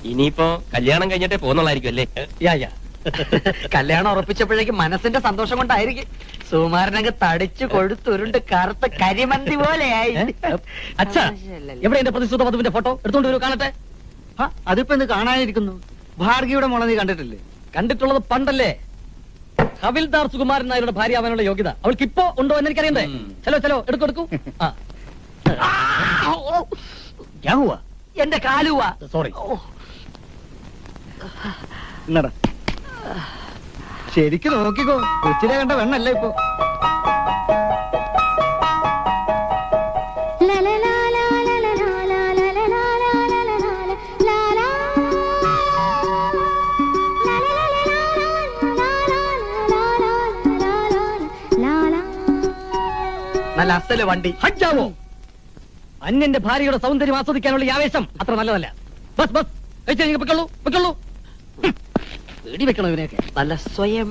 ഇനിയിപ്പോ കല്യാണം കഴിഞ്ഞിട്ടേ പോന്നുള്ളായിരിക്കും അല്ലേ? കല്യാണം ഉറപ്പിച്ചപ്പോഴേക്കും മനസ്സിന്റെ സന്തോഷം കൊണ്ടായിരിക്കും സുകുമാരനങ്ങ് തടിച്ചു കൊഴുത്തുരുണ്ട് കറുത്ത കരിമന്തി പോലെയായി. അച്ഛാ, എവിടെ എന്റെ പ്രതിശ്രുത വധുവിന്റെ ഫോട്ടോ എടുത്തോണ്ട് വരൂ, കാണട്ടെ. അതിപ്പോ എന്ത് കാണാനിരിക്കുന്നു? ഭാർഗിയുടെ മോളെ നീ കണ്ടിട്ടില്ലേ? കണ്ടിട്ടുള്ളത് പണ്ടല്ലേ. ഹവിൽദാർ സുകുമാരൻ നായരുടെ ഭാര്യ ആവാനുള്ള യോഗ്യത അവൾക്ക് ഇപ്പോ ഉണ്ടോ എന്ന് എനിക്കറിയണ്ടേ? ചലോ എടുക്കൂ. എന്റെ കാലുവാ. സോറി. ശരിക്കും നോക്കിക്കോ, കൊച്ചിനെ കണ്ട വെണ്ണല്ല ഇപ്പൊ. നല്ല അസല് വണ്ടി. ഹജ്ജാവോ, അന്യന്റെ ഭാര്യയുടെ സൗന്ദര്യം ആസ്വദിക്കാനുള്ള ഈ ആവേശം അത്ര നല്ലതല്ല. ബസ് കഴിച്ചു പൊയ്ക്കൊള്ളൂ. പേടി വെക്കണോ ഇവനെയൊക്കെ? നല്ല സ്വയം